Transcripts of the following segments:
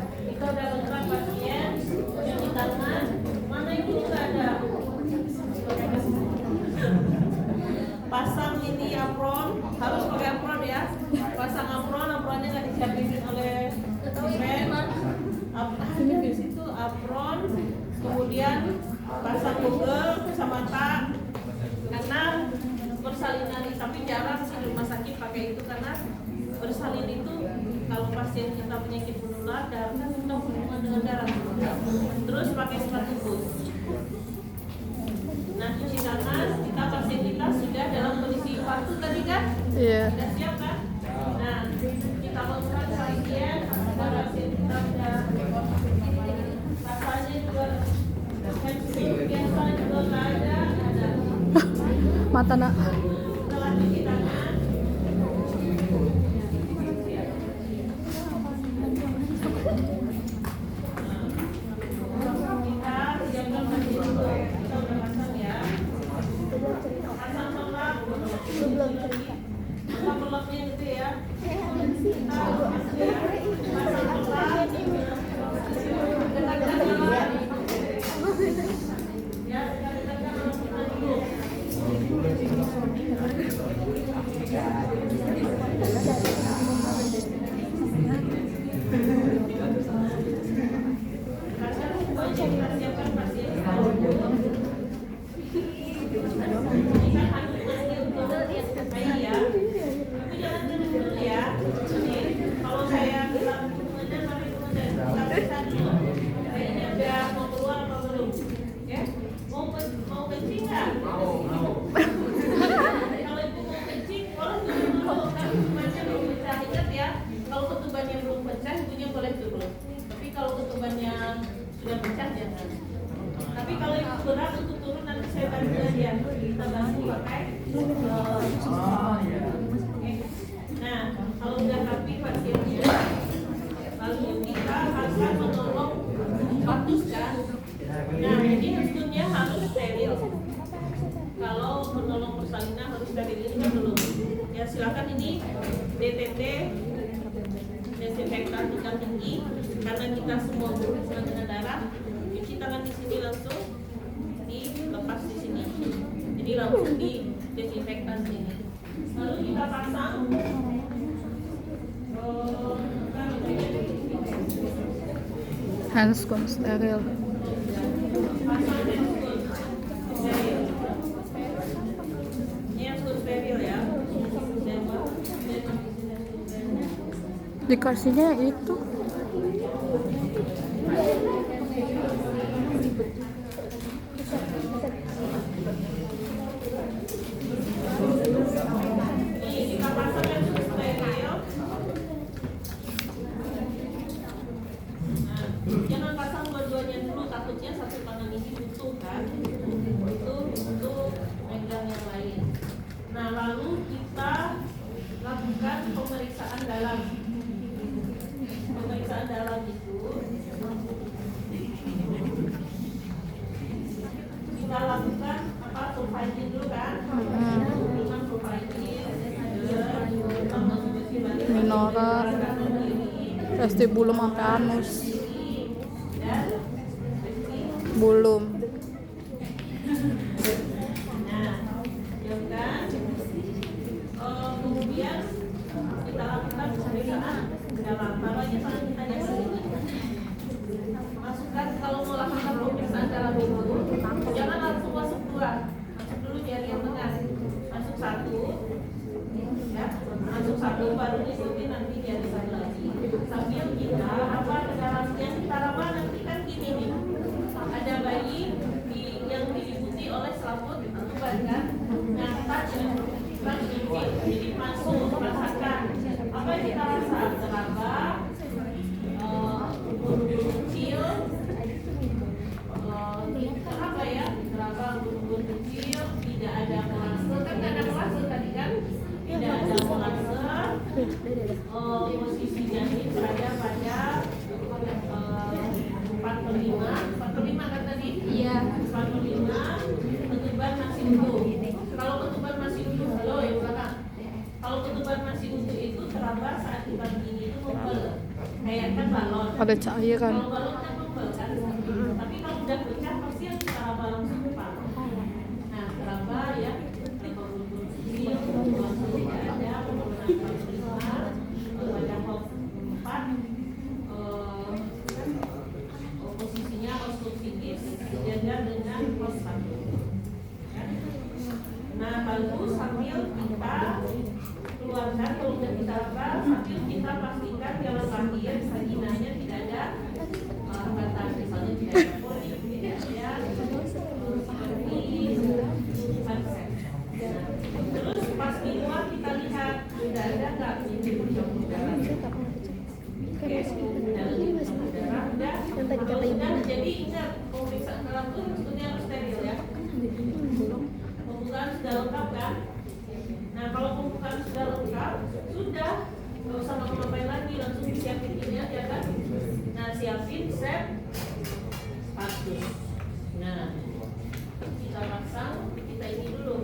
Kita udah lengkap pasien, cuci tangan. Mana ini nggak ada? Pasang ini apron, harus pakai apron ya. Pasang apron, apronnya nggak disiapin oleh men. Ini di situ apron, kemudian pasang google kacamata. Karena persalinan, tapi jarang sih di rumah sakit pakai itu karena bersalin itu kalau pasien kita penyakit menular darah kan kita hubungan dengan darah. Terus pakai sepatu boot. Nah, cuci tangan, kita pasien kita sudah dalam kondisi patuh tadi kan? Iya. Sudah siap kan? Nah, kita lakukan pasien, pasien kita sudah rasanya juga biasa juga nggak ada. Mata nak. Setelah cuci tangan, kita siapkan pasien itu. Kita udah pasang ya. Pasang pelak. Pasang pelaknya gitu ya. Kita pasang ya. Pasang pelak. Dekatkan alat. Ya, dekatkan alat kita dulu. Kalau ketubannya belum pecah, ibunya boleh turun. Tapi kalau ketubannya sudah pecah, jangan. Tapi kalau itu berat untuk turun, nanti saya bantu dia. Kita bantu pakai. Nah, kalau udah rapi pasiennya, lalu kita akan menolong patuskan. Nah, ini tentunya harus steril. Kalau menolong persalinan harus steril, ini kan belum. Ya silakan ini DTT. Desinfektan tingkat tinggi karena kita semua berhubungan dengan darah. Cuci tangan di sini langsung dilepas di sini, jadi langsung di desinfektan sini. Lalu kita pasang Handscoon steril. pasang handskun steril. Ini handskun steril ya. Dikasihnya itu Kita pasang handskun steril. Nah, jangan pasang dua-duanya dulu, takutnya satu tangan ini butuh kan, itu untuk megang yang lain. Nah, lalu kita lakukan pemeriksaan dalam. Pemeriksaan dalam itu kita lakukan apa, profiling dulu kan? Dengan profiling, minora, vestibulum sampai anus. Bulum. Nah, ya kan? Kemudian kita lakukan pemeriksaan dalam. Taruh aja tangan kita di sini. Masukkan, kalau mau lakukan pemeriksaan dalam itu, jangan langsung masuk dua. Masuk dulu jari yang tengah. Masuk satu, ya. Masuk satu, baru diikuti nanti jari satu lagi. Sambil kita apa ke dalamnya, kita raba nanti kan gini nih. Ada bayi yang diikuti oleh selaput tuban kan. Nah, touch jadi masuk, rasakan apa yang kita rasa, teraba, kecil, apa ya, teraba, bulu kecil, tidak ada molase, kan nggak ada molase tadi kan, tidak ada molase, ada cairan. Kalau balonnya tebal kan, tapi kalau udah pecah pasti yang kita raba langsung Pak. Nah, raba ya, raba bulu kecil, langsung tidak ada penggunaan 45, pada hot 4, posisinya obstruktif sejajar dengan hot 1. Nah, lalu sambil kita keluarkan, kalau udah kita raba, sambil kita pastikan jalan lahir vaginanya tidak ada hambatan, misalnya tidak ada polik, tidak ada seperti konsep. Terus pas di luar kita lihat sudah ada nggak jarum udara? Oke, dalam udara udah. Kalau sudah, jadi ingat pemeriksaan dalam itu sebetulnya harus steril ya. Pembukaan sudah lengkap kan? Nah, kalau pembukaan sudah lengkap, sudah nggak usah ngapain lagi, langsung disiapin ini aja kan. Nah, siapin set sepatu. Nah, kita pasang, kita ini dulu,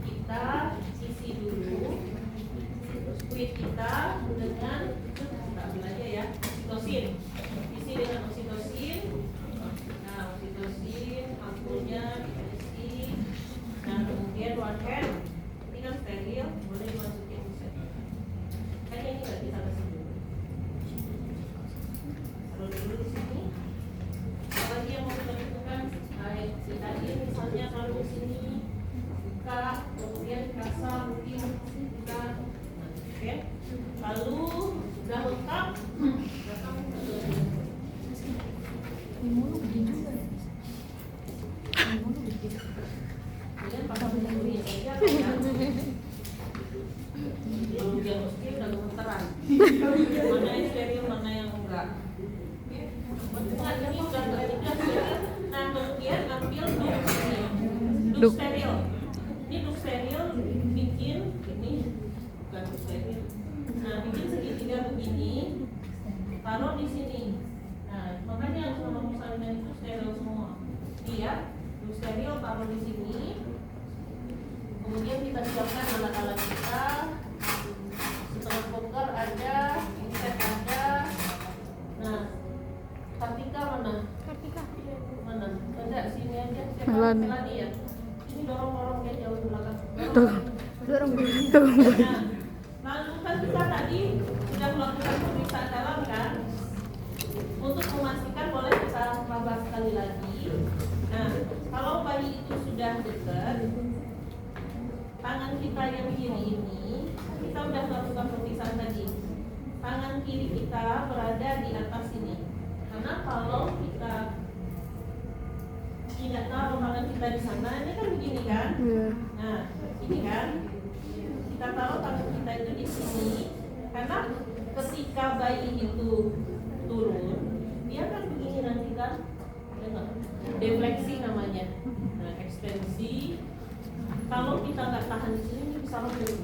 kita isi dulu squid kita dengan, kita ambil aja ya, oksitosin. Isi dengan oksitosin. Nah, oksitosin, ampulnya kita isi. Nah, kemudian warhead, ini kan steril, boleh dimasukin set. Kayaknya ini nggak bisa kasih dulu. Taruh dulu di sini. Apa lagi yang mau kita lakukan? Baik, tadi misalnya kalau di sini buka, kemudian rasa mungkin buka. Oke. Lalu sudah lengkap. Kemudian pasang dulu saja kan. Kalau dia mesti udah gemeteran. Mana yang steril, mana yang enggak. Nah, ini udah steril. Nah, kemudian ambil duk steril. Ini duk steril bikin ini bukan duk steril. Nah, bikin segitiga begini, taruh di sini. Nah, makanya semua salinan itu steril semua. Dia duk steril taruh di sini. Kemudian kita siapkan alat-alat kita. Setelah poker ada, set ada. Nah, Kartika mana? Mana? Ada sini aja. Siapa? Melani ya. Ini dorong ya jauh ke belakang. Dorong. Nah, lalu kan kita tadi sudah melakukan pemeriksaan dalam kan? Untuk memastikan boleh kita raba sekali lagi. Nah, kalau bayi itu sudah dekat, tangan kita yang kiri ini, kita sudah melakukan pemeriksaan tadi. Tangan kiri kita berada di atas ini. Karena kalau kita tidak taruh tangan kita di sana, ini kan begini kan? Nah, ini kan? Kita taruh tangan kita itu di sini. Karena ketika bayi itu turun, dia kan begini nanti kan? Defleksi namanya. Nah, ekstensi. Kalau kita nggak tahan di sini, ini bisa lembut.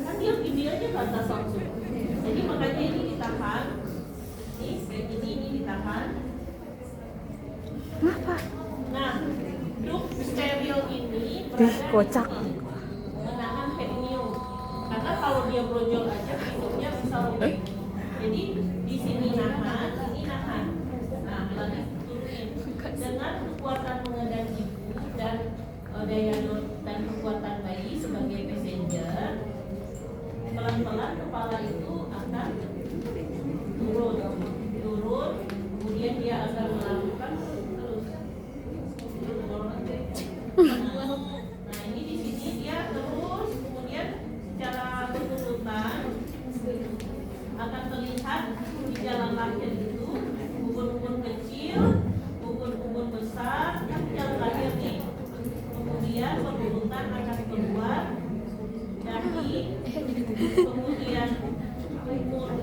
Kan dia gini aja ke atas langsung. Jadi makanya ini ditahan. Ini kayak gini, ini ditahan. Kenapa? Nah, duk steril ini berada kocak. di sini, menahan perineum. Karena kalau dia brojol aja, hidupnya bisa lembut. Jadi di sini nahan, ini nahan. Nah, Melani turunin dengan kekuatan mengendalikan ibu dan daya dan kekuatan bayi sebagai passenger. Pelan-pelan kepala itu akan turun, kemudian dia akan melakukan terus. Nah, ini di sini dia terus, kemudian secara berurutan akan terlihat di jalan lahir itu ubun-ubun kecil, ubun-ubun besar, yang jalan lahir nih. Kemudian berurutan akan keluar dahi, kemudian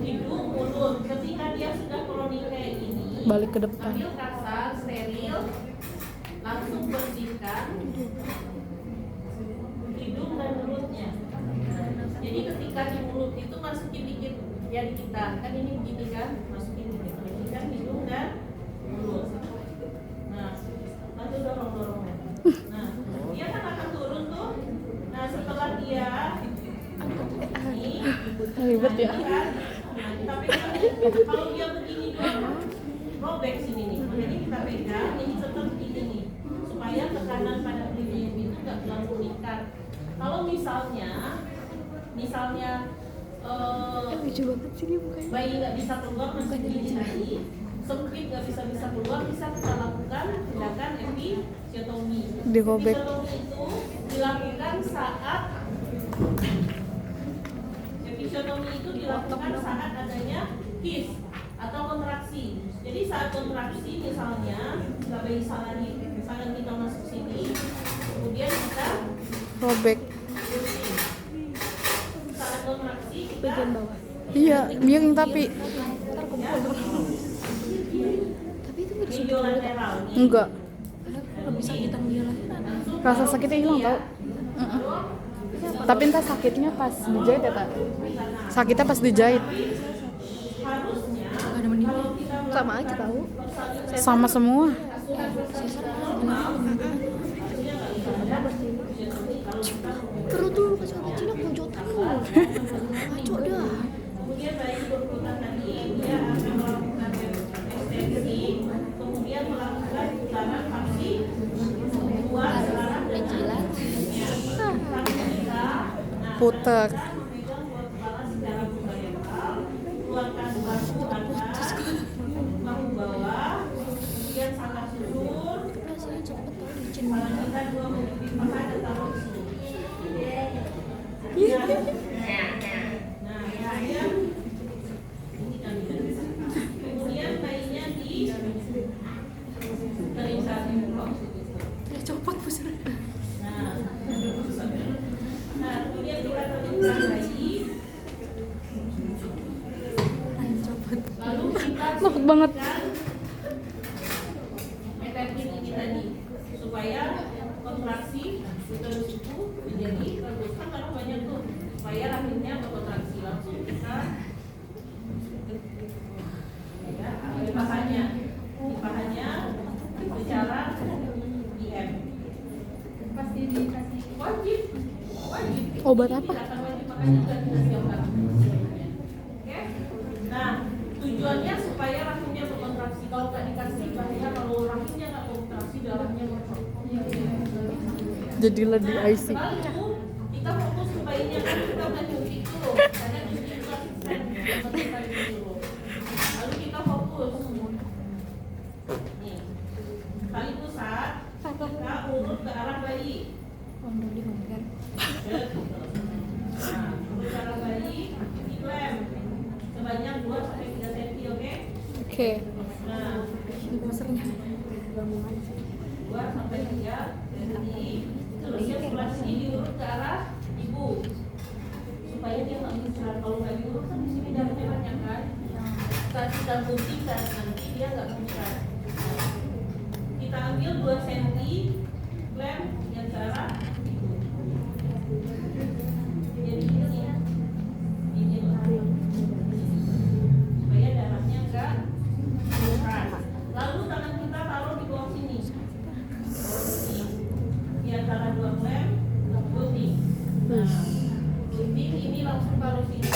hidung, mulut. Ketika dia sudah kronik kayak gini, Balik ke depan. ambil kasar, steril, langsung bersihkan hidung dan mulutnya. Jadi ketika di mulut itu masukin dikit jari kita, kan ini begini kan, masukin dikit, bersihkan hidung dan mulut. Nah, lalu dorong-dorongnya. Nah, dia kan akan turun tuh. Nah, setelah dia ini Ribet ya. nah, tapi kalau dia begini robek sini nih. Makanya kita pegang ini tetap ini nih, supaya tekanan pada premium itu nggak terlalu meningkat. Kalau misalnya Lucu banget sih dia mukanya. bayi nggak bisa keluar masih gini tadi, sempit nggak bisa keluar, bisa kita lakukan tindakan episiotomi. Dirobek. Episiotomi itu dilakukan saat adanya his atau kontraksi. Jadi saat kontraksi misalnya bayi tangan kita masuk sini, kemudian kita Robek. saat kontraksi kita Bagian bawah. Iya, miring tapi Tapi itu nggak disuruh bilateral. enggak. kalau bisa kita bilateral. Rasa sakitnya hilang tau. Tapi entah sakitnya pas dijahit ya tak? Sakitnya pas dijahit. Harusnya Gak ada mending. Sama aja tahu. Sama semua. Perlu tuh kasih orang Cina pojokan lu. Ngaco dah. kemudian bayi berputar tadi dia akan melakukan ekstensi, kemudian melakukan putaran paksi keluar sekarang dan Jilat. Puter. memegang buat kepala secara vertikal, keluarkan bahu atas, bahu bawah, kemudian sangat susur, Rasanya cepet tau licin kepala banget. kita dua mengikuti paha dan taruh di sini. Nah, kemudian ini kan kemudian bayinya di keringkan. Ya copot busur. Nah, kemudian kita temukan bayi, lalu kita Takut banget. efektif ini tadi supaya kontraksi uterus itu menjadi bagus kan karena banyak tuh supaya rahimnya berkontraksi langsung kita ya, di pahanya secara IM pasti dikasih wajib Obat apa? akan wajib makan juga kita siapkan. Oke. Nah, tujuannya supaya rahimnya berkontraksi. Kalau nggak dikasih bahaya, kalau rahimnya nggak berkontraksi darahnya bocor. Jadilah di IC. Lalu kita fokus ke bayinya kan kita udah nyuntik tuh, karena nyuntik itu asisten kita dulu. Lalu kita fokus. Nih, tali pusat kita urut ke arah bayi. Untuk di kan. Nah, urut ke arah bayi, diklem sebanyak 2-3 cm, oke? Oke. Nah, Ini posernya. 2-3 cm. Terus yang sebelah sini diurut ke arah ibu supaya dia nggak muncrat. Kalau nggak diurut kan di sini darahnya banyak kan. Saat kita guntingkan nanti dia nggak muncrat. Kita ambil 2 cm klem yang ke arah ibu. Jadi ini loh. Supaya darahnya nggak muncrat. Lalu tangan kita taruh di bawah sini. Di antara 2 klem, gunting. Nah, gunting ini langsung taruh sini.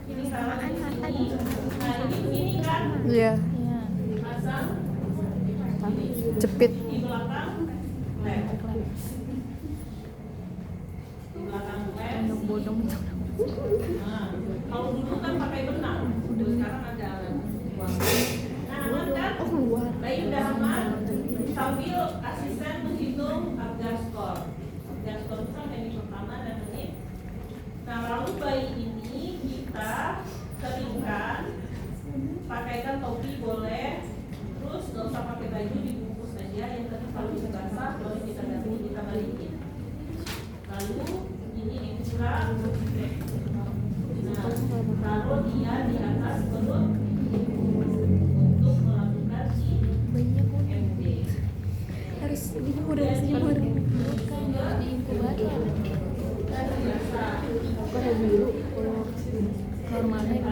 Ini taruh di sini. Nah, ini begini kan? Iya. Pasang Jepit. di belakang klem. Di belakang klem. Bodong. Nah, kalau dulu kan pakai benang. Sekarang ada alat. Nah, aman kan? Oh keluar. Bayi udah aman sambil asisten menghitung Apgar skor. Apgar skor itu kan ini pertama dan menit. Nah, lalu bayi ini kita keringkan, pakaikan topi boleh, terus nggak usah pakai baju, dibungkus aja. Yang tadi kalau bisa basah, boleh kita ganti, kita balikin. Lalu ini dibuka, nah, taruh dia di atas perut untuk melakukan Bayinya pun IMD. harus dijemur, harus dijemur. Kan di inkubator. Aku ada biru. Kalau mana itu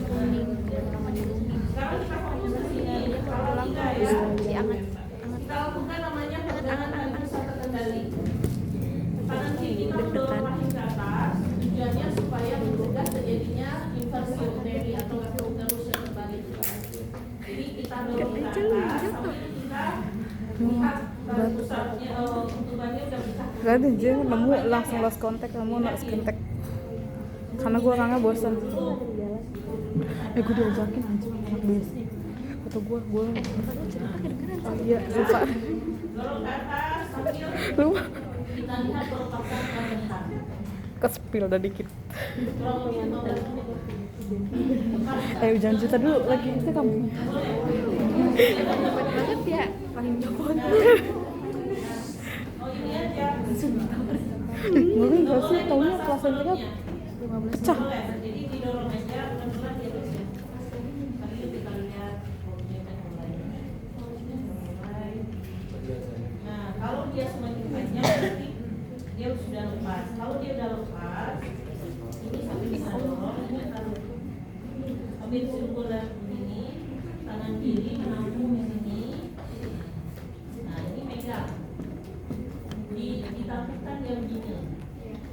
kuning, lama di kuning. Sekarang kita fokus ke sini. Kalau Pulang tidak harus ya, diangat. kita lakukan namanya pegangan tangan pusat terkendali. Tangan kiri kita Kemarin aja nemu langsung lost contact, nemu lost contact. Karena gue orangnya bosan. Gue diajakin aja anak BSI. Kata gue oh iya lupa. Lupa. Kita lihat merupakan pernyataan. Kespil dah dikit. Ayo jangan cerita dulu lagi itu kamu. Dapat banget ya, paling dapat. Oh ini aja. Mungkin gak sih taunya kelas yang 15 pecah. Jadi didorong aja pelan-pelan dia terus ya. Tadi kita lihat kemudian mulai. Nah kalau dia semakin panjang berarti dia sudah lepas. Kalau dia udah lepas, ini sampai bisa dorong, ini taruh. Sambil sirkular begini, tangan kiri menampung di sini. Nah ini megang. Ditampilkan dia begini.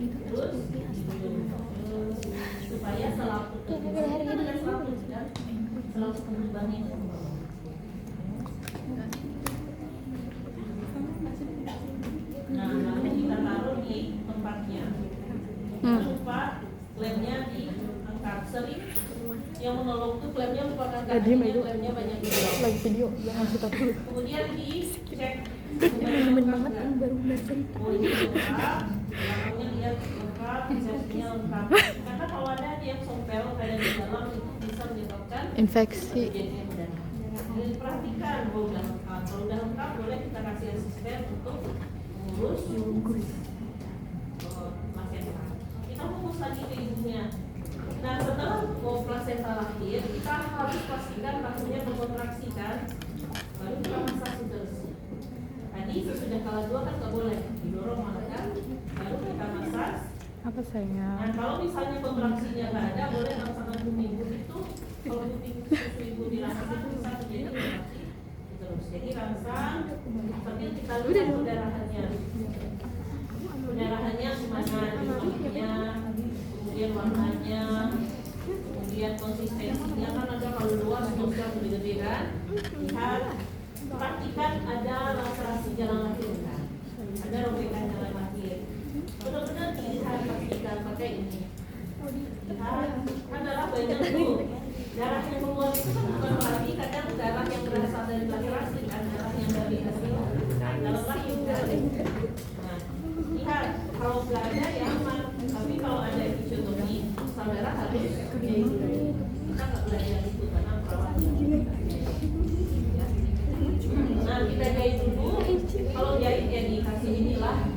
Terus supaya selaput ada selaput kan? Selaput lubangnya. Nah, lalu kita taruh di tempatnya. Jangan lupa klemnya diangkat. Sering yang menolong tuh klemnya lupa angkat. Klemnya banyak juga. Lagi video jangan cerita dulu. Kemudian dicek. temen banget yang baru cerita. Oh ini lengkap, belakangnya lihat lengkap, safety-nya lengkap. Karena kalau ada yang sompel kayak di dalam itu bisa menyebabkan Infeksi. kejadian mendadak. Jadi perhatikan kalau udah lengkap. Kalau udah lengkap boleh kita kasih asisten untuk mengurus plasenta. Kita fokus lagi ke ibunya. Nah setelah plasenta lahir, kita harus pastikan rahimnya berkontraksi kan, baru kita masak terus. Tadi sesudah kala 2 kan nggak boleh didorong malah kan, baru kita massage. Apa sayang? Nah kalau misalnya kontraksinya nggak ada, boleh rangsangan ibu itu kalau susu ibu dirasakan bisa terjadi kontraksi terus. Jadi rangsang sambil kita lihat pendarahannya gimana bentuknya, kemudian warnanya, kemudian konsistensinya kan ada kalau luas terus yang lebih gede kan. Lihat, pastikan ada laserasi jalan lahir kan, ada robekan jalan lahir. Benar-benar dilihat, pastikan pakai ini. Lihat, kan darah banyak tuh. Darah yang keluar itu kan bukan berarti kadang darah yang berasal dari laserasi kan, darah yang dari hasil dalam lahir kan. Nah, lihat, kalau nggak ada ya aman. Tapi kalau ada episiotomi, saudara harus kita nggak belajar itu karena perawatan. Nah kita jahit dulu. Kalau jahit ya dikasih inilah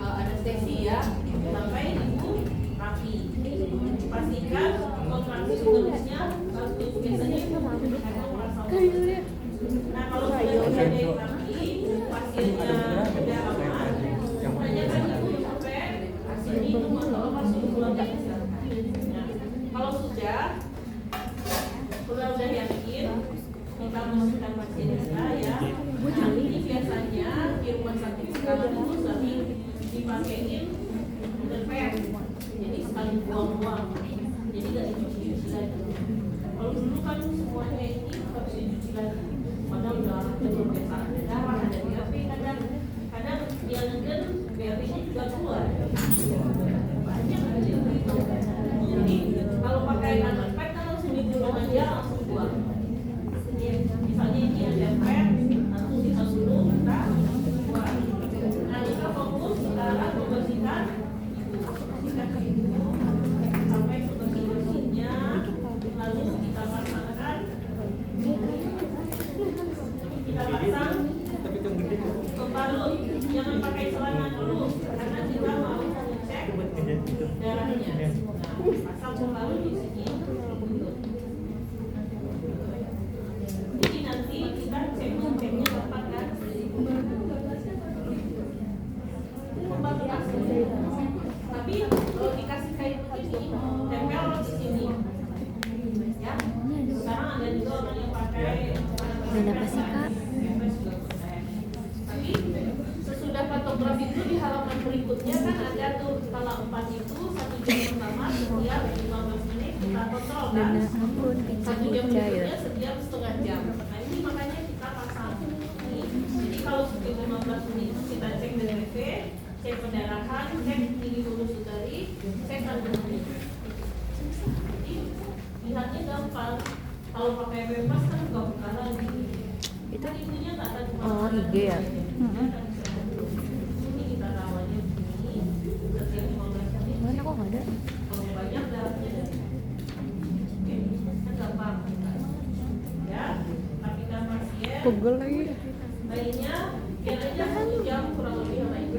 anestesi ya sampai ibu rapi. Pastikan kontraksi terusnya bagus. Biasanya ibu merasa bagus. Nah kalau sudah jahit rapi, pasiennya sudah aman, tanyakan ibu sampai kasih minum atau masuk keluarga silakan. Nah kalau sudah yakin kita masukkan pasien kita ya. Nah ini biasanya di rumah sakit sekarang itu sering dipakein underpants, jadi sekali buang-buang, jadi nggak dicuci lagi. Kalau dulu kan semuanya ini harus dicuci lagi, padahal udah ada darah, ada BAB, kadang dia negen BAB-nya juga keluar banyak ada yang gitu. Jadi kalau pakai underpants kan langsung dibuang aja, langsung buang. Misalnya ini ada pet, langsung kita suruh kita buang. Nah kita fokus sekarang membersihkan ibu sampai sebersih-bersihnya, lalu kita pasangkan, kita pasang pembalut. Jangan pakai celana dulu karena kita mau mengecek darahnya. Nah pasang pembalut di sini. Jadi nanti kita ceknya tepat kan? Pembalut asli. Tapi kalau dikasih kain begini, tempel di sini. Ya. Sekarang ada juga orang yang pakai. Dan apa sih kak? Tapi sesudah fotografi itu di halaman berikutnya kan ada tuh skala 4 itu 1 jam pertama setiap 15 menit kita kontrol kan. 1 jam berikutnya setiap setengah jam. Nah ini makanya kita pasang ini. Jadi kalau setiap 15 menit itu kita cek DTP, cek pendarahan, cek tinggi pulus utari, cek kandungan. Jadi lihatnya gampang. Kalau pakai bebas kan nggak bakalan Itu itunya nggak ada cuma oh IG ya. ini kita rawatnya begini setiap 15 menit. Mana kok nggak ada? Kalau banyak darahnya dari kan gampang ya. Tapi kan pasien Pegel lagi. bayinya biar aja 1 jam kurang lebih sama ibu.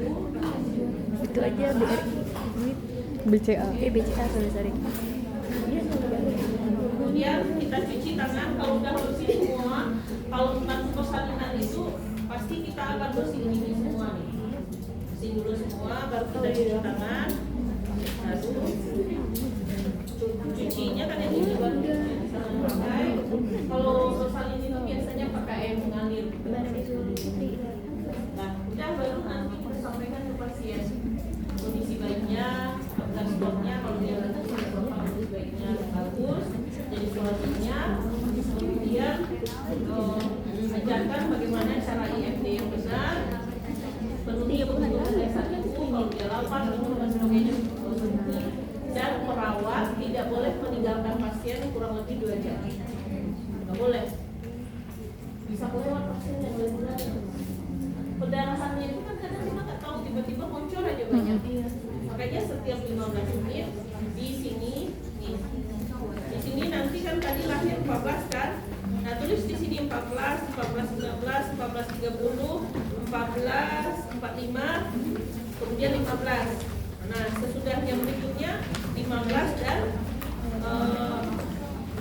Itu aja BRI. BCA. BCA sorry. Kemudian kita cuci tangan. Kalau udah bersih semua, kalau bukan persalinan itu pasti kita akan bersihin ini semua nih. Bersihin dulu semua, baru kita cuci tangan. Lalu cucinya kan yang ini baru bisa pakai. Kalau bersalin itu biasanya pakai air mengalir. Nah, udah baru nanti kita sampaikan ke pasien kondisi bayinya, apakah stoknya, kalau dia kondisi bayinya bagus, jadi suaminya, kemudian ajarkan bagaimana cara IFD yang benar, penuhi kebutuhan dasar ibu, kalau dia lapar, minum dan sebagainya, dan perawat tidak boleh meninggalkan pasien kurang lebih 2 jam, nggak boleh, bisa kelewat pasiennya 2 bulan. Pendarahannya itu kan kadang kita nggak tahu, tiba-tiba muncul aja banyak. Makanya setiap 15 menit di sini nih. Di sini nanti kan tadi lahir 14 kan. Nah, tulis di sini 14, 14 19, 14 30, 14 45, kemudian 15. Nah, sesudah yang berikutnya 15 dan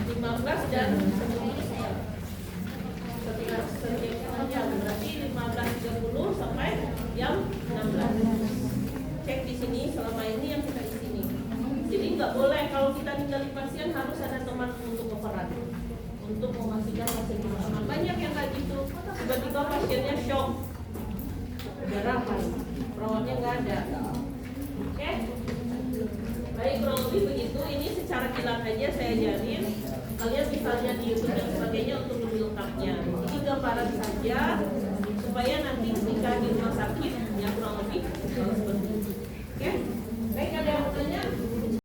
15 dan setiap jam berarti 15.30 sampai jam 16. Cek di sini selama ini yang kita di sini. Jadi nggak boleh kalau kita ninggalin pasien, harus ada teman untuk operan, untuk memastikan pasien kita aman. Banyak yang kayak gitu, tiba-tiba pasiennya shock, darah apa? Perawatnya nggak ada. Oke? Baik, kurang lebih begitu. Ini secara kilat aja saya ajarin. Kalian bisa lihat di YouTube dan sebagainya untuk lebih lengkapnya. Ini gambaran saja supaya nanti ketika di rumah sakit ya kurang lebih seperti